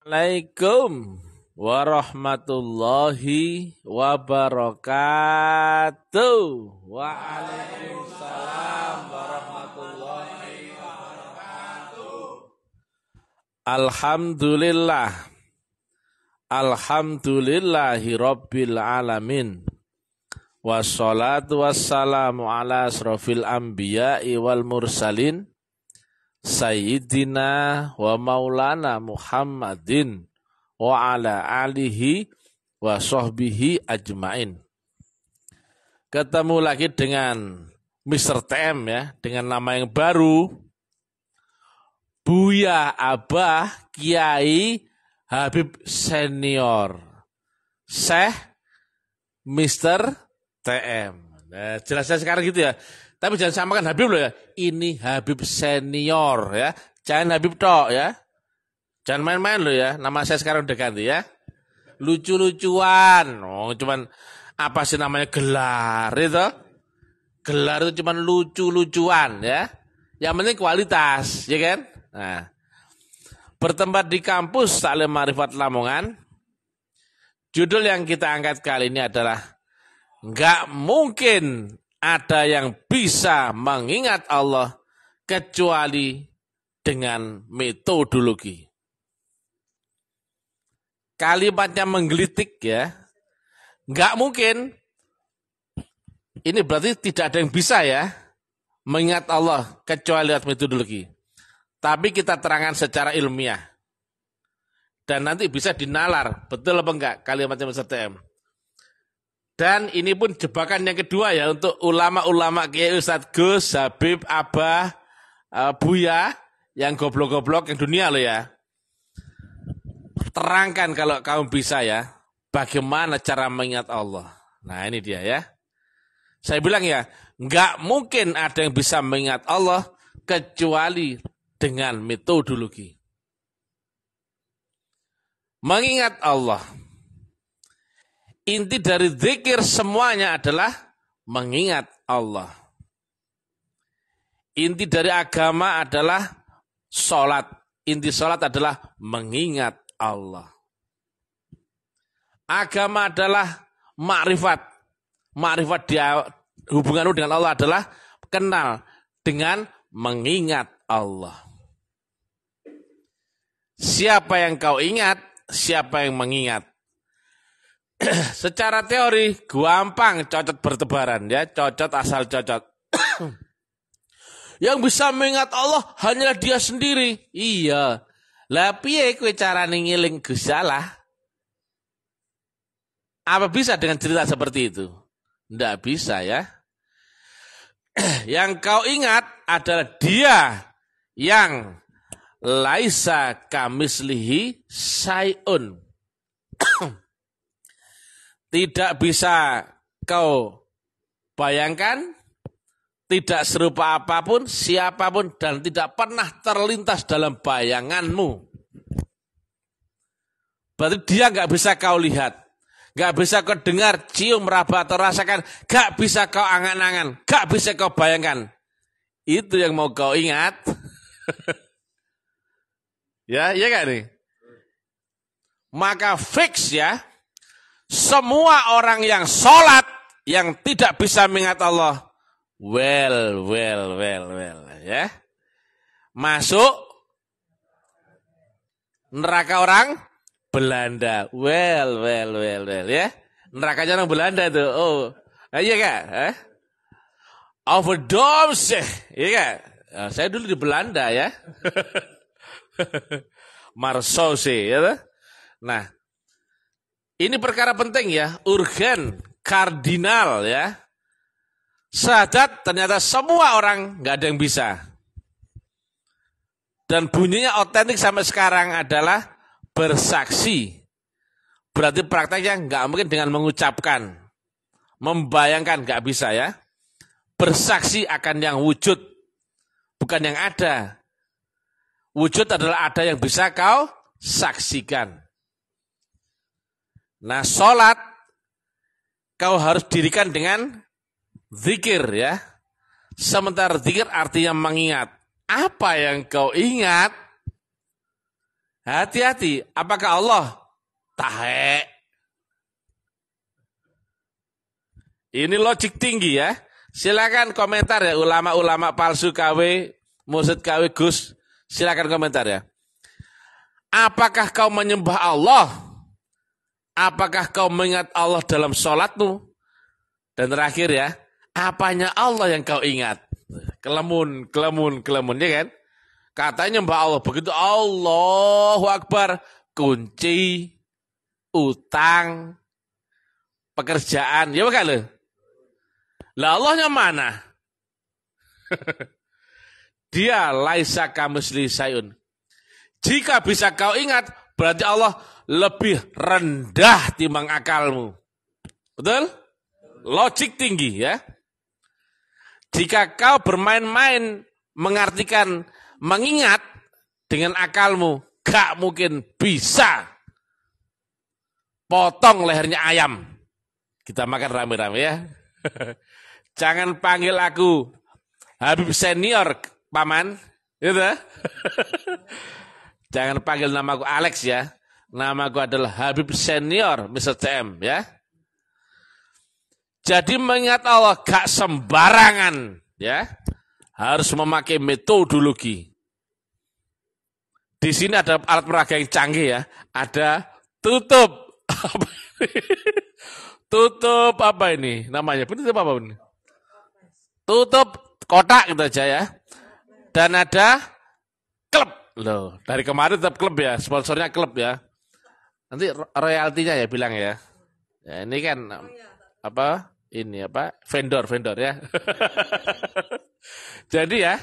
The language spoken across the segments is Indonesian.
Assalamualaikum warahmatullahi wabarakatuh. Waalaikumsalam warahmatullahi wabarakatuh. Alhamdulillahi rabbil alamin. Wassalatu wassalamu ala asrofil anbiya'i wal mursalin Sayyidina wa maulana Muhammadin wa ala alihi wa sahbihi ajmain. Ketemu lagi dengan Mr. TM ya, dengan nama yang baru, Buya Abah Kiai Habib Senior Syekh Mr. TM. Nah, jelasnya sekarang gitu ya. Tapi jangan samakan Habib loh ya. Ini Habib Senior ya. Jangan Habib tok ya. Jangan main-main loh ya. Nama saya sekarang udah ganti ya. Lucu-lucuan. Oh, cuman apa sih namanya gelar itu? Gelar itu cuman lucu-lucuan ya. Yang penting kualitas, ya kan? Nah, bertempat di kampus Taklim Ma'rifat Lamongan. Judul yang kita angkat kali ini adalah Nggak mungkin ada yang bisa mengingat Allah kecuali dengan metodologi. Kalimatnya menggelitik ya. Nggak mungkin. Ini berarti tidak ada yang bisa ya mengingat Allah kecuali lewat metodologi. Tapi kita terangkan secara ilmiah. Dan nanti bisa dinalar. Betul apa enggak kalimatnya Mr. TM? Dan ini pun jebakan yang kedua ya untuk ulama-ulama kayak Ustadz Gus, Habib, Abah, Buya yang goblok-goblok yang dunia loh ya. Terangkan kalau kamu bisa ya, bagaimana cara mengingat Allah. Nah ini dia ya. Saya bilang ya, nggak mungkin ada yang bisa mengingat Allah kecuali dengan metodologi. Mengingat Allah. Inti dari zikir semuanya adalah mengingat Allah. Inti dari agama adalah sholat. Inti sholat adalah mengingat Allah. Agama adalah makrifat. Makrifat dia hubunganmu dengan Allah adalah kenal dengan mengingat Allah. Siapa yang kau ingat, siapa yang mengingat. Secara teori gampang cocot bertebaran ya, cocot asal cocot. Yang bisa mengingat Allah hanyalah dia sendiri. Iya. Lah piye kowe carane ngeling Gusti Allah? Apa bisa dengan cerita seperti itu? Enggak bisa ya. Yang kau ingat adalah dia yang laisa kamislihi syai'un. Tidak bisa kau bayangkan, tidak serupa apapun, siapapun, dan tidak pernah terlintas dalam bayanganmu. Berarti dia nggak bisa kau lihat, nggak bisa kau dengar, cium, meraba atau rasakan, nggak bisa kau angan-angan, nggak bisa kau bayangkan. Itu yang mau kau ingat. Ya nggak nih? Maka fix ya. Semua orang yang sholat, yang tidak bisa mengingat Allah, well, ya. Masuk neraka orang Belanda, well, ya. Nerakanya orang Belanda itu, oh, iya kak, overdose, iya kak. Saya dulu di Belanda ya, Marsose, ya. Nah. Ini perkara penting ya, urgen, kardinal ya. Syahadat ternyata semua orang nggak ada yang bisa. Dan bunyinya otentik sampai sekarang adalah bersaksi. Berarti prakteknya nggak mungkin dengan mengucapkan, membayangkan nggak bisa ya. Bersaksi akan yang wujud, bukan yang ada. Wujud adalah ada yang bisa kau saksikan. Nah, sholat kau harus dirikan dengan zikir ya. Sementara zikir artinya mengingat. Apa yang kau ingat Hati-hati, apakah Allah tahe? Ini logik tinggi ya. Silakan komentar ya ulama-ulama palsu KW, mursyid KW Gus. Silakan komentar ya. Apakah kau menyembah Allah? Apakah kau mengingat Allah dalam sholatmu? Dan terakhir ya, apanya Allah yang kau ingat? Kelemun, ya kan? Katanya nyembah Allah, begitu Allahu Akbar, kunci, utang, pekerjaan, ya bukan loh? Lah Allahnya mana? Dia laisa kamitslihi syai'un. Jika bisa kau ingat, berarti Allah lebih rendah timbang akalmu. Betul? Logik tinggi ya. Jika kau bermain-main mengartikan mengingat dengan akalmu, gak mungkin bisa potong lehernya ayam. Kita makan rame-rame ya. Jangan panggil aku Habib senior, paman. Gitu. Jangan panggil namaku Alex ya. Namaku adalah Habib senior, Mr. TM ya. Jadi mengingat Allah gak sembarangan ya. Harus memakai metodologi. Di sini ada alat peraga yang canggih ya. Ada tutup. Tutup apa ini? Namanya tutup apa ini? Tutup kotak gitu aja ya. Dan ada klub. Loh, dari kemarin tetap klub ya, sponsornya klub ya. Nanti royaltinya ya bilang ya. Ya ini kan apa? Ini apa? Vendor ya. Jadi ya,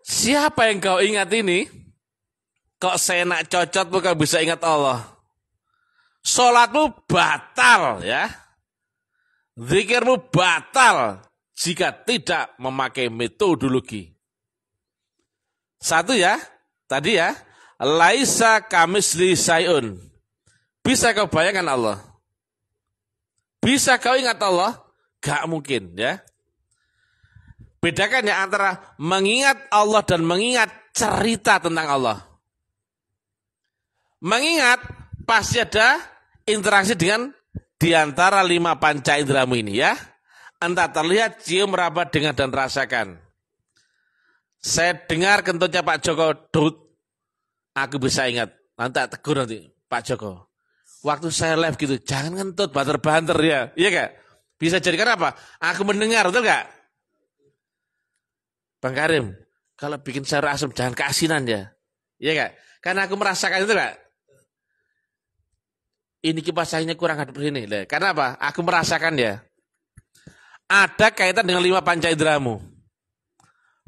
siapa yang kau ingat ini? Kok seenak cocot bukan bisa ingat Allah? Sholatmu batal ya. Zikirmu batal jika tidak memakai metodologi. Satu ya, tadi ya, laisa kamitslihi syai'un. Bisa kau bayangkan Allah? Bisa kau ingat Allah? Gak mungkin ya. Bedakan ya antara mengingat Allah dan mengingat cerita tentang Allah. Mengingat pasti ada interaksi dengan diantara 5 panca inderamu ini ya. Entah terlihat, cium, raba, dengar, dan rasakan. Saya dengar kentutnya Pak Joko, Dut. Aku bisa ingat. Nanti tegur nanti, Pak Joko. Waktu saya live gitu, jangan ngentut, banter-banter ya. Iya gak? Bisa jadikan apa? Aku mendengar, betul gak? Bang Karim, kalau bikin sayur asam, jangan keasinan ya. Iya gak? Karena aku merasakan itu gak? Ini kipas anginnya kurang hadap sini. Karena apa? Aku merasakan ya. Ada kaitan dengan 5 panca inderamu.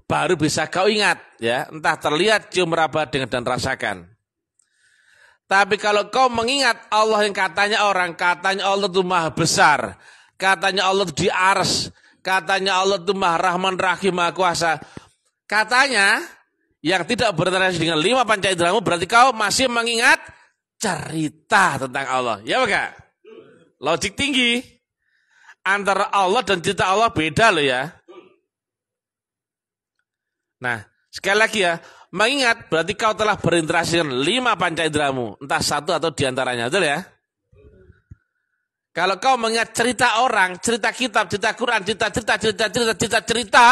Baru bisa kau ingat ya. Entah terlihat, cium, raba, dengar, dan rasakan. Tapi kalau kau mengingat Allah yang katanya Allah itu maha besar. Katanya Allah itu di ars. Katanya Allah itu maha rahman rahim, maha kuasa. Katanya yang tidak berinteraksi dengan 5 panca inderamu, berarti kau masih mengingat cerita tentang Allah. Ya enggak? Logik tinggi. Antara Allah dan cerita Allah beda loh ya. Nah, sekali lagi ya, mengingat berarti kau telah berinteraksi dengan 5 panca inderamu, entah satu atau diantaranya, betul ya? Kalau kau mengingat cerita orang, cerita kitab, cerita Quran, cerita,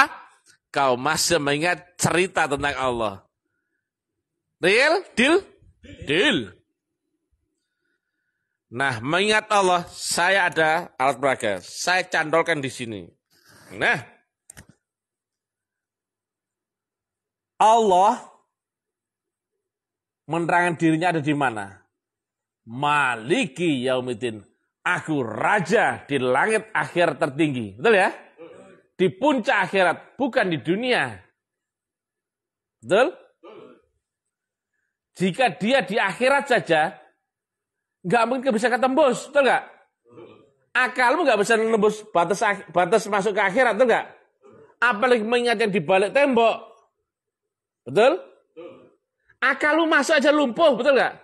kau masih mengingat cerita tentang Allah. Real? Deal? Deal. Nah, mengingat Allah, saya ada alat peraga. Saya cantolkan di sini. Nah, Allah menerangkan dirinya ada di mana? Maliki yaumiddin. Aku raja di langit akhir tertinggi. Betul ya? Di puncak akhirat, bukan di dunia. Betul? Jika dia di akhirat saja, nggak mungkin bisa ketembus, betul nggak? Akalmu nggak bisa menembus batas masuk ke akhirat, betul nggak? Apalagi mengingat yang di balik tembok, betul? Akalmu masuk aja lumpuh, betul nggak?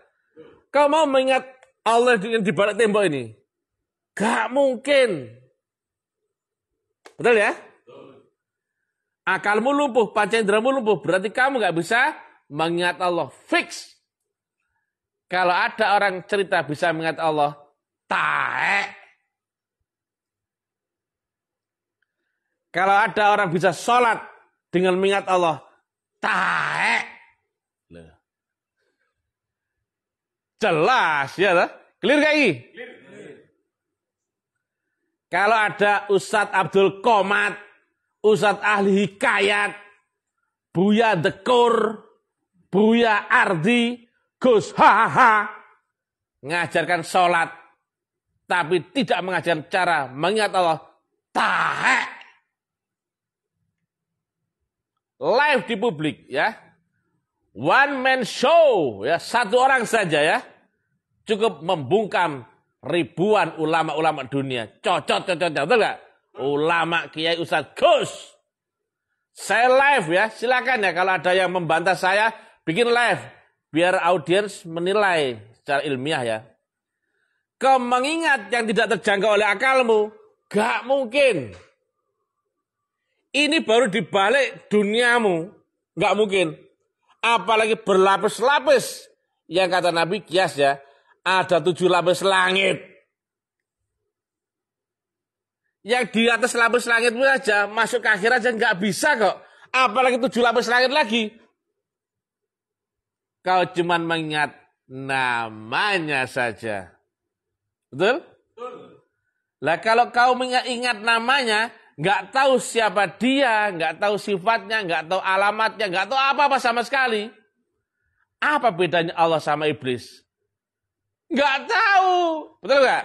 Kau mau mengingat Allah yang di balik tembok ini? Nggak mungkin, betul ya? Akalmu lumpuh, panca inderamu lumpuh, berarti kamu nggak bisa mengingat Allah, fix. Kalau ada orang cerita bisa mengingat Allah, taek. Kalau ada orang bisa sholat dengan mengingat Allah, taek. Jelas ya lah. Clear gak ini? Kalau ada Ustadz Abdul Qomat, Ustadz ahli hikayat, Buya Dekur, Buya Ardi, Gus Hahaha, mengajarkan sholat, tapi tidak mengajarkan cara mengingat Allah, taek. Live di publik ya. One man show ya, satu orang saja ya. Cukup membungkam ribuan ulama-ulama dunia. Cocok, betul gak? Ulama, kiai, ustadz, Gus. Saya live ya, silakan ya kalau ada yang membantah saya, bikin live. Biar audiens menilai secara ilmiah ya. Kau mengingat yang tidak terjangkau oleh akalmu, gak mungkin. Ini baru dibalik duniamu, gak mungkin. Apalagi berlapis-lapis. Yang kata Nabi kias ya, ada 7 lapis langit. Yang di atas lapis langit itu aja, masuk ke akhirat aja nggak bisa kok. Apalagi 7 lapis langit lagi. Kau cuman mengingat namanya saja. Betul? Betul. Lah kalau kau mengingat namanya, nggak tahu siapa dia, nggak tahu sifatnya, nggak tahu alamatnya, nggak tahu apa-apa sama sekali. Apa bedanya Allah sama iblis? Nggak tahu. Betul nggak?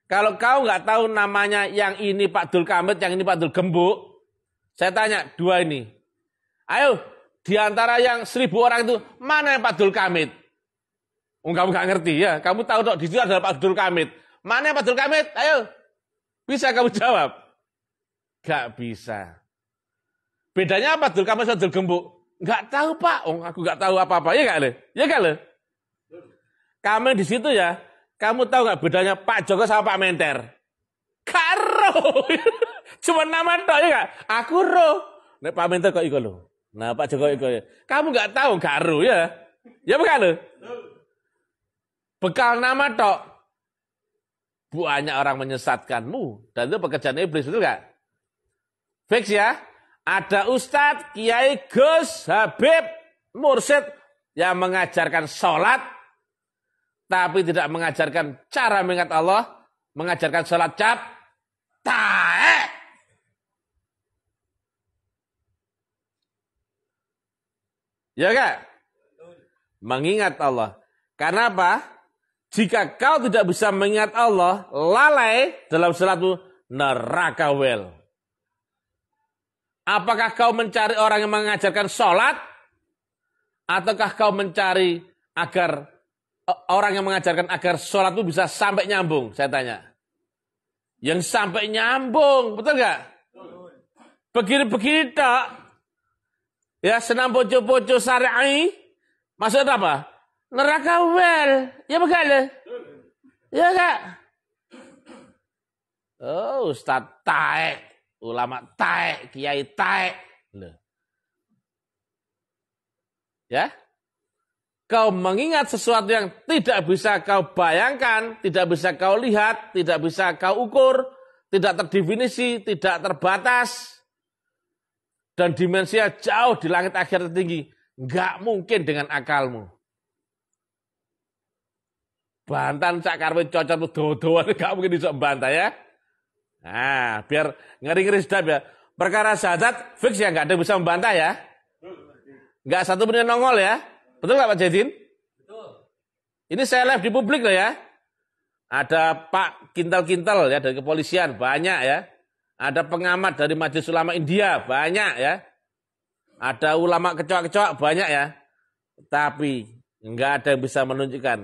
Kalau kau nggak tahu namanya yang ini Pak Dul Kamit, yang ini Pak Dul Gembuk, saya tanya dua ini. Ayo, di antara yang 1000 orang itu, mana yang Pak Dul Kamit? Kamu nggak ngerti ya, kamu tahu dok di situ adalah Pak Dul Kamit. Mana yang Pak Dul Kamit? Ayo, bisa kamu jawab? Nggak bisa. Bedanya apa Dul Kamit sama Dul Gembuk? Nggak tahu Pak, aku nggak tahu apa-apa, ya nggak le? Ya nggak le? Kamu di situ ya. Kamu tahu nggak bedanya Pak Joko sama Pak Menter? Karo, cuma nama tok ya nggak? Aku roh. Nek Pak Menter kok iko lo. Nah Pak Joko iko ya. Kamu nggak tahu karo ya? Ya bukan lo? Bekal nama tok. Banyak orang menyesatkanmu dan itu pekerjaan iblis, betul nggak? Fix ya. Ada Ustadz, Kiai, Gus, Habib, Mursyid yang mengajarkan sholat. Tapi tidak mengajarkan cara mengingat Allah, mengajarkan sholat cap, taek. Ya kan? Mengingat Allah. Karena apa? Jika kau tidak bisa mengingat Allah, lalai dalam sholatmu, neraka wel. Apakah kau mencari orang yang mengajarkan sholat? Ataukah kau mencari agar orang yang mengajarkan agar sholat itu bisa sampai nyambung, saya tanya. Yang sampai nyambung, betul nggak? Begini-begini tak. Ya, senam poco-poco syar'i. Maksud apa? Neraka wel. Ya begal. Ya enggak? Oh, Ustaz taek. Ulama taek. Kiai taek. Ya? Kau mengingat sesuatu yang tidak bisa kau bayangkan, tidak bisa kau lihat, tidak bisa kau ukur, tidak terdefinisi, tidak terbatas, dan dimensinya jauh di langit akhir tertinggi. Nggak mungkin dengan akalmu. Bantan cak karwe cocok do-doan, nggak mungkin bisa bantah ya. Nah, biar ngeri-ngeri sedap ya. Perkara syahadat, fix ya, nggak ada yang bisa membantah ya. Nggak satu pun yang nongol ya. Betul nggak Pak Jadin? Betul. Ini saya live di publik loh ya. Ada Pak Kintal-Kintal ya dari kepolisian, banyak ya. Ada pengamat dari Majelis Ulama India, banyak ya. Ada ulama kecoak-kecoak, banyak ya. Tapi nggak ada yang bisa menunjukkan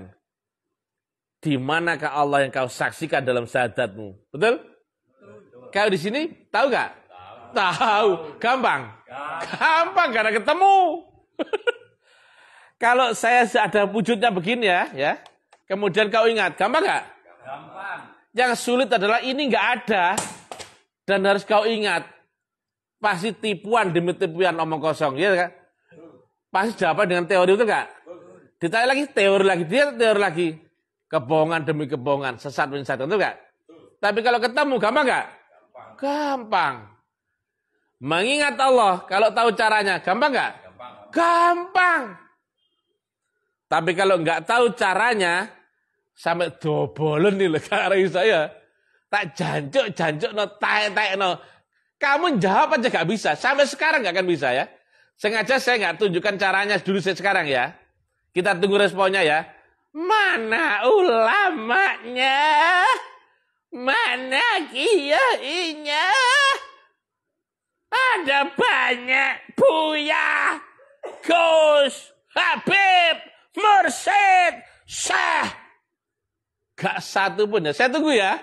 di manakah Allah yang kau saksikan dalam syahadatmu. Betul? Betul. Kau di sini tahu nggak? Tahu. Gampang. Gampang karena ketemu. Kalau saya ada wujudnya begini ya, kemudian kau ingat, gampang nggak? Gampang. Yang sulit adalah ini nggak ada dan harus kau ingat. Pasti tipuan demi tipuan omong kosong, ya kan? Pasti jawaban dengan teori itu nggak? Ditanya lagi, teori lagi, dia teori lagi. Kebohongan demi kebohongan, sesat demi sesat, itu enggak? Tapi kalau ketemu, gampang enggak? Gampang. Mengingat Allah, kalau tahu caranya, gampang enggak? Gampang. Tapi kalau enggak tahu caranya, sampai dobolen nih lekarai saya. Tak jancuk no, taek no. Kamu jawab aja enggak bisa. Sampai sekarang enggak akan bisa ya. Sengaja saya enggak tunjukkan caranya dulu sekarang ya. Kita tunggu responnya ya. Mana ulamanya? Mana kiainya? Ada banyak Buya, Gus, Habib, Mursyid, Syekh. Gak satu pun ya. Saya tunggu ya.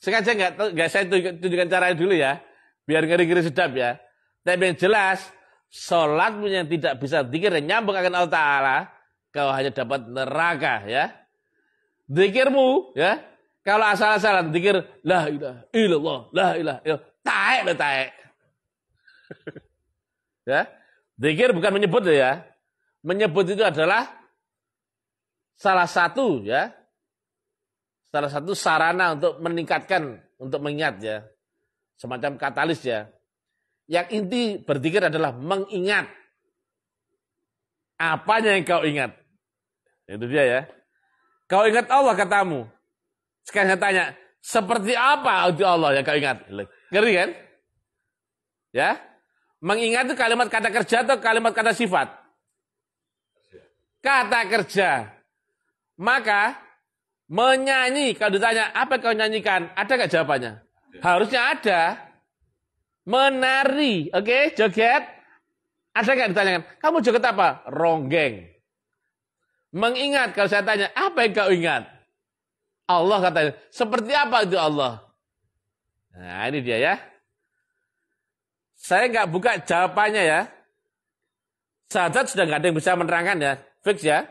Sengaja enggak saya tunjukkan caranya dulu ya. Biar ngeri-ngeri sedap ya. Tapi yang jelas, sholatmu yang tidak bisa dzikir dan nyambung akan Allah Ta'ala, kau hanya dapat neraka ya. Dzikirmu ya. Kalau asal-asalan dzikir la ilaha illallah, la ilaha illallah. Taek. Ya. Dzikir bukan menyebut ya. Menyebut itu adalah salah satu ya. Salah satu sarana untuk meningkatkan, untuk mengingat ya. Semacam katalis ya. Yang inti berzikir adalah mengingat. Apanya yang kau ingat? Itu dia ya. Kau ingat Allah katamu. Sekarang saya tanya, seperti apa itu Allah yang kau ingat? Ngeri kan? Ya. Mengingat itu kalimat kata kerja atau kalimat kata sifat? Kata kerja. Maka menyanyi, kalau ditanya, apa yang kau nyanyikan? Ada nggak jawabannya? Harusnya ada. Menari, oke, joget. Ada nggak ditanyakan? Kamu joget apa? Ronggeng. Mengingat, kalau saya tanya, apa yang kau ingat? Allah katanya, seperti apa itu Allah? Nah ini dia ya. Saya nggak buka jawabannya ya. Syahadat sudah nggak ada yang bisa menerangkan ya. Fix ya.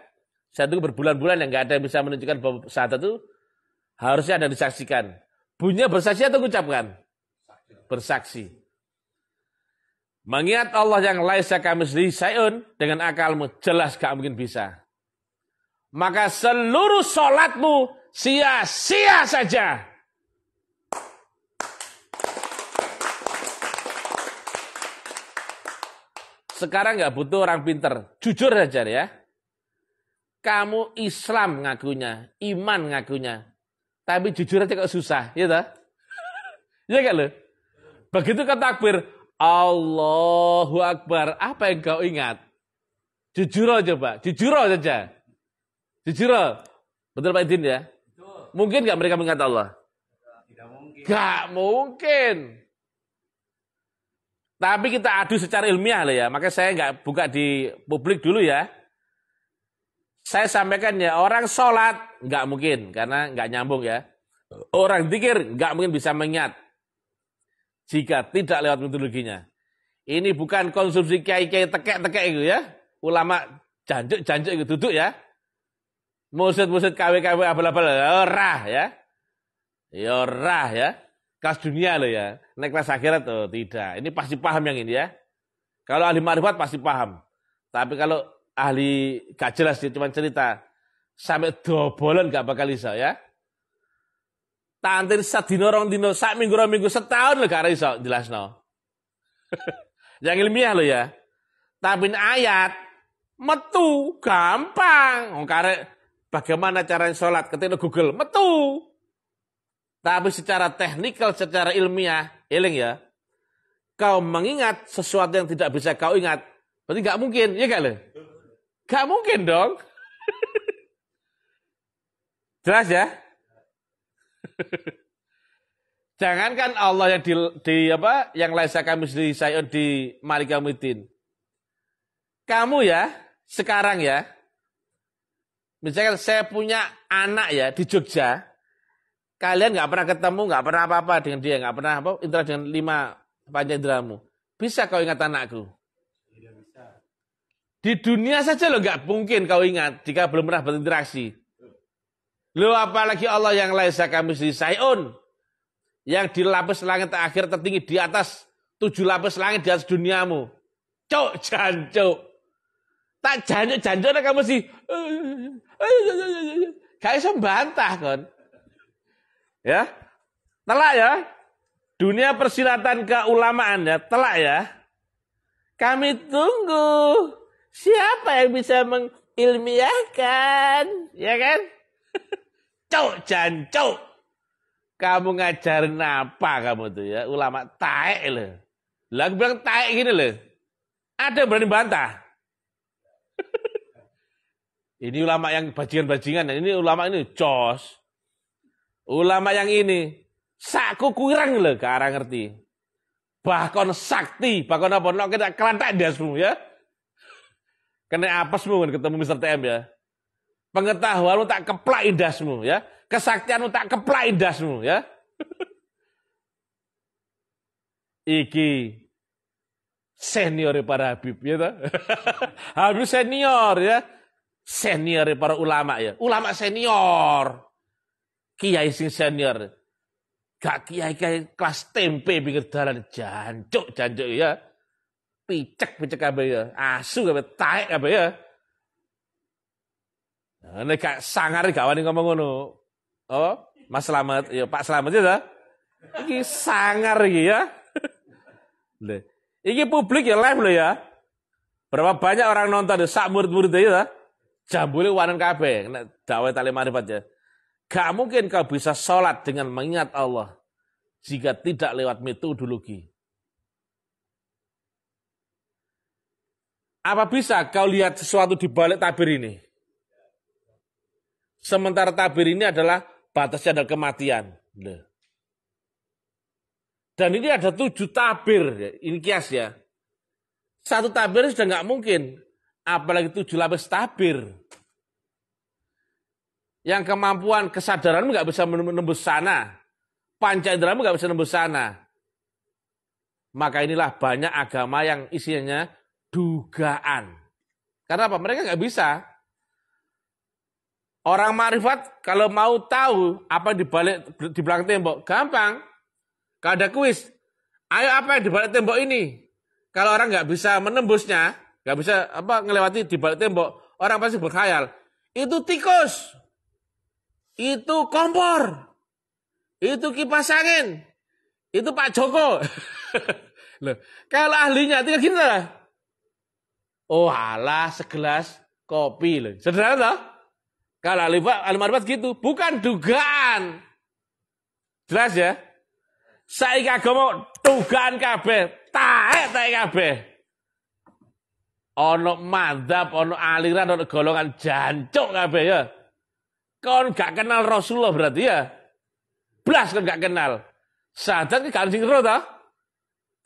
Saya tunggu berbulan-bulan yang nggak ada yang bisa menunjukkan bahwa syahadat itu harusnya ada disaksikan. Bunyinya bersaksi atau mengucapkan? Bersaksi. Mengingat Allah yang laisa kamitslihi syai'un, dengan akalmu jelas gak mungkin bisa. Maka seluruh sholatmu sia-sia saja. Sekarang nggak butuh orang pinter, jujur saja ya. Kamu Islam ngakunya, iman ngakunya, tapi jujur aja kok susah, ya toh? Ya kan lo? Begitu kata takbir, Allahu Akbar, apa yang kau ingat? Jujur aja Pak, jujur saja. Jujur, betul Pak Idin ya? Betul. Mungkin nggak mereka mengingat Allah? Tidak mungkin. Nggak mungkin. Tapi kita adu secara ilmiah lah ya, makanya saya nggak buka di publik dulu ya. Saya sampaikan ya, orang sholat nggak mungkin, karena nggak nyambung ya. Orang dzikir nggak mungkin bisa mengingat jika tidak lewat metodologinya. Ini bukan konsumsi kiai-kiai tekek-tekek itu ya. Ulama janjuk-janjuk itu duduk ya. Musid-musid KW-KW abal-abal, orah ya. Ya orah ya. Kelas dunia loh ya. Naik kelas akhirat tuh tidak. Ini pasti paham yang ini ya. Kalau ahli ma'rifat pasti paham. Tapi kalau ahli gak jelas dia cuma cerita. Sampai dobolan gak bakal iso ya. Tantir sadino rong dino, sak minggu rong minggu, setahun lho gak iso jelasno. Yang ilmiah loh ya. Tapi ayat metu gampang. Karek bagaimana cara sholat ketika Google metu. Tapi secara teknikal, secara ilmiah, eling ya. Kau mengingat sesuatu yang tidak bisa kau ingat, berarti gak mungkin, ya gak loh? Gak mungkin dong. Jelas ya? Jangankan Allah yang yang laisa kamitslihi syai'un di Malik Yaumiddin. Kamu ya, sekarang ya, misalkan saya punya anak ya di Jogja, kalian nggak pernah ketemu, nggak pernah apa-apa dengan dia, nggak pernah interaksi dengan 5 panca inderamu. Bisa kau ingat anakku? Tidak bisa. Di dunia saja lo nggak mungkin kau ingat jika belum pernah berinteraksi. Lo apalagi Allah yang laisa kamitslihi syai'un, yang di lapis langit terakhir tertinggi di atas 7 lapis langit di atas duniamu. Cuk, jancuk. Tak janjuk-janjuk kamu sih. Gak iso bantah kon. Ya. Telak ya. Dunia persilatan keulamaan ya, telak ya. Kami tunggu. Siapa yang bisa mengilmiahkan? Ya kan? Cuk, jancuk. Kamu ngajarin apa kamu tuh ya? Ulama taek loh. Lah aku bilang taek gini loh. Ada yang berani bantah. Ini ulama yang bajingan-bajingan. Ini ulama ini jos. Ulama yang ini. Sakku kurang loh ke arah ngerti. Bahkan sakti. Bahkan apa. No, kita kelantak dasmu ya. Kena apesmu ketemu Mr. TM ya. Pengetahuanmu tak keplak indasmu ya. Kesaktianmu tak keplak indasmu ya. Iki senior para Habib ya toh. Habib senior ya. Senior para ulama ya. Ulama senior. Kiai sing senior. Gak kiai kelas tempe pinggir dalan jancuk ya. Picek kabeh ya. Asu kabeh taek kabeh ya. Nah, nek gak sangar gak wani ngomong ngono. Oh, Mas Slamet, ya Pak Slamet ya. Iki sangar iki ya. Iki publik ya live lho ya. Berapa banyak orang nonton sak murid-murid ya. Jambule wanen kabeh nek dakwah taklim marifat ya. Gak mungkin kau bisa sholat dengan mengingat Allah jika tidak lewat metodologi. Apa bisa kau lihat sesuatu di balik tabir ini? Sementara tabir ini adalah batasnya adalah kematian. Dan ini ada 7 tabir, ini kias ya. 1 tabir sudah nggak mungkin, apalagi 7 lapis tabir. Yang kemampuan kesadaranmu nggak bisa menembus sana. Panca inderamu nggak bisa menembus sana. Maka inilah banyak agama yang isinya dugaan. Karena apa? Mereka nggak bisa. Orang marifat kalau mau tahu apa di belakang tembok, gampang. Kalau ada kuis, ayo apa yang di balik tembok ini? Kalau orang nggak bisa menembusnya, nggak bisa ngelewati di balik tembok, orang pasti berkhayal. Itu tikus. Itu kompor, itu kipas angin, itu Pak Joko. Loh, kalau ahlinya tinggal gini lah. Oh alah segelas kopi loh. Sederhana loh. Kalau ahli marifat gitu, bukan dugaan. Jelas ya? Saiki agama dugaan kabeh, taek kabeh. Ono madzhab, ono aliran, ono golongan jancuk kabeh ya. Kau gak kenal Rasulullah berarti ya? Blas kan gak kenal. Sadar gak ada yang tahu.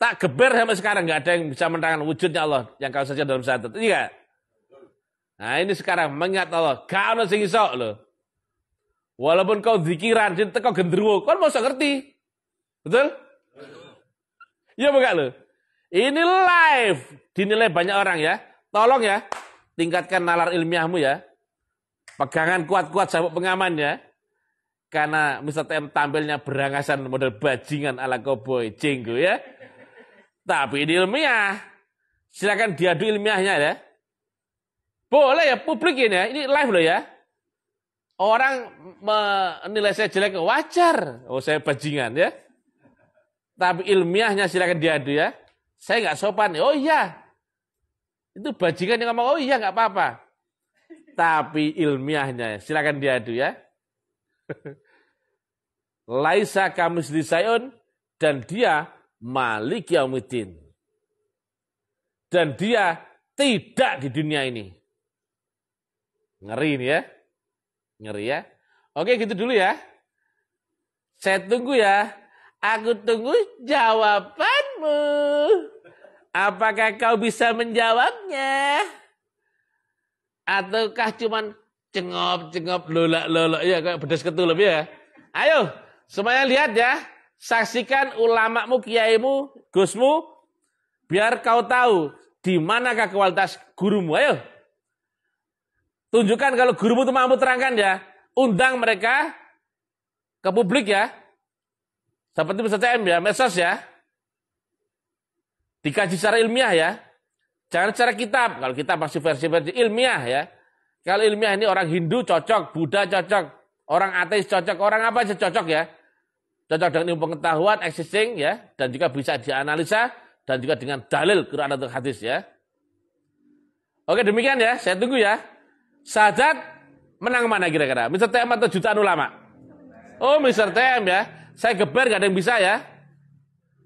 Tak geber sampai sekarang gak ada yang bisa menerangkan wujudnya Allah yang kau saja dalam sadar. Iya. Nah ini sekarang mengingat Allah. Gak ada yang iso loh. Walaupun kau zikiran, kau gendruwo, kau mau ngerti. Betul? Iya bukan loh. Ini live dinilai banyak orang ya. Tolong ya, tingkatkan nalar ilmiahmu ya. Pegangan kuat-kuat sabuk pengamannya. Karena Mr. TM tampilnya berangasan model bajingan ala cowboy jenggo ya. Tapi ini ilmiah. Silakan diadu ilmiahnya ya. Boleh ya publik ini ya. Ini live loh ya. Orang menilai saya jelek wajar. Oh saya bajingan ya. Tapi ilmiahnya silakan diadu ya. Saya nggak sopan. Oh iya. Itu bajingan yang ngomong oh iya nggak apa-apa. Tapi ilmiahnya silakan diadu ya. Laisa kamisli sayun dan dia malik yaumiddin. Dan dia tidak di dunia ini. Ngeri ini ya. Ngeri ya. Oke gitu dulu ya. Saya tunggu ya. Aku tunggu jawabanmu. Apakah kau bisa menjawabnya? Ataukah cuman cengop lolak ya kayak pedas ketulup ya. Ayo, semuanya lihat ya. Saksikan ulamamu, kiaimu, gusmu biar kau tahu di manakah kualitas gurumu. Ayo. Tunjukkan kalau gurumu itu mampu terangkan ya. Undang mereka ke publik ya. Seperti Mr. TM ya, medsos ya. Dikaji secara ilmiah ya. Jangan secara kitab. Kalau kitab masih versi-versi ilmiah ya. Kalau ilmiah ini orang Hindu cocok, Buddha cocok, orang ateis cocok, orang apa aja cocok ya. Cocok dengan ilmu pengetahuan existing ya, dan juga bisa dianalisa dan juga dengan dalil Quran atau hadis ya. Oke, demikian ya, saya tunggu ya. Sahadat menang mana kira-kira? Mr. TM atau jutaan ulama? Oh, Mr. TM ya. Saya geber gak ada yang bisa ya.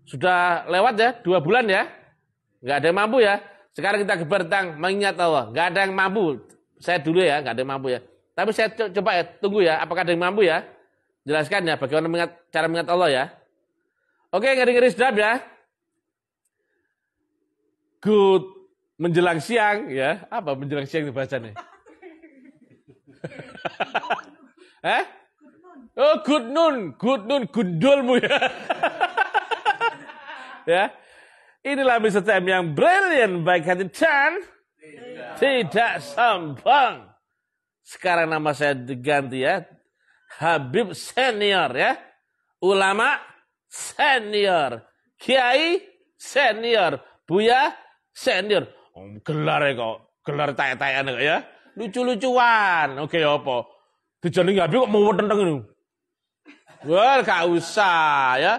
Sudah lewat ya, 2 bulan ya. Gak ada yang mampu ya. Sekarang kita geber tentang mengingat Allah. Gak ada yang mampu. Saya dulu ya, gak ada yang mampu ya. Tapi saya coba ya, tunggu ya, apakah ada yang mampu ya? Jelaskan ya, bagaimana cara mengingat Allah ya. Oke, ngeri-ngeri sedap ya. Good, menjelang siang ya. Apa menjelang siang itu bahasanya? Oh, good noon, gundulmu ya. Ya. Inilah Mr. Time yang brilliant, baik hati dan tidak sombong. Sekarang nama saya diganti ya. Habib senior ya. Ulama senior. Kiai senior. Buya senior. Oh, gelar ya kok. Gelar tayang-tayangan kok ya. Lucu-lucuan. Oke apa? Dijaling Habib kok mau tentang ini. Wah, gak usah ya.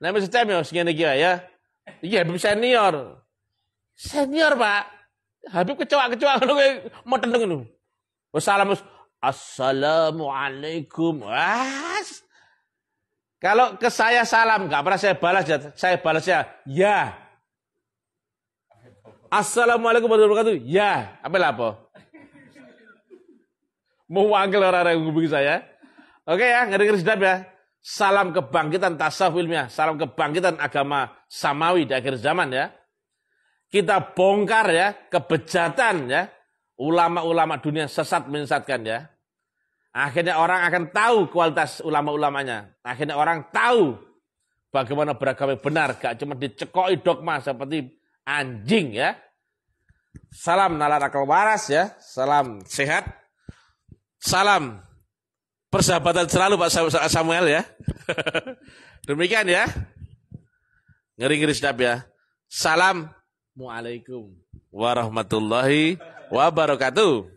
Nah, Mr. Time ya segini ya. Iya, Habib senior. Senior, Pak. Habib kecoak-kecoak mau tentang ini. Assalamualaikum. Kalau ke saya salam, nggak pernah saya balas ya. Saya balasnya ya. Assalamualaikum warahmatullahi wabarakatuh. Ya. Apa? Mau wakil orang-orang yang hubungi saya. Oke ya, ngeri-ngeri sedap ya. Salam kebangkitan tasawuf ilmiah. Salam kebangkitan agama samawi di akhir zaman ya. Kita bongkar ya kebejatan ya. Ulama-ulama dunia sesat menyesatkan ya. Akhirnya orang akan tahu kualitas ulama-ulamanya. Akhirnya orang tahu bagaimana beragama benar. Gak cuma dicekoi dogma seperti anjing ya. Salam nalar akal waras ya. Salam sehat. Salam persahabatan selalu Pak Samuel ya. Demikian ya. Ngeri-ngeri sedap ya. Assalamualaikum warahmatullahi wabarakatuh.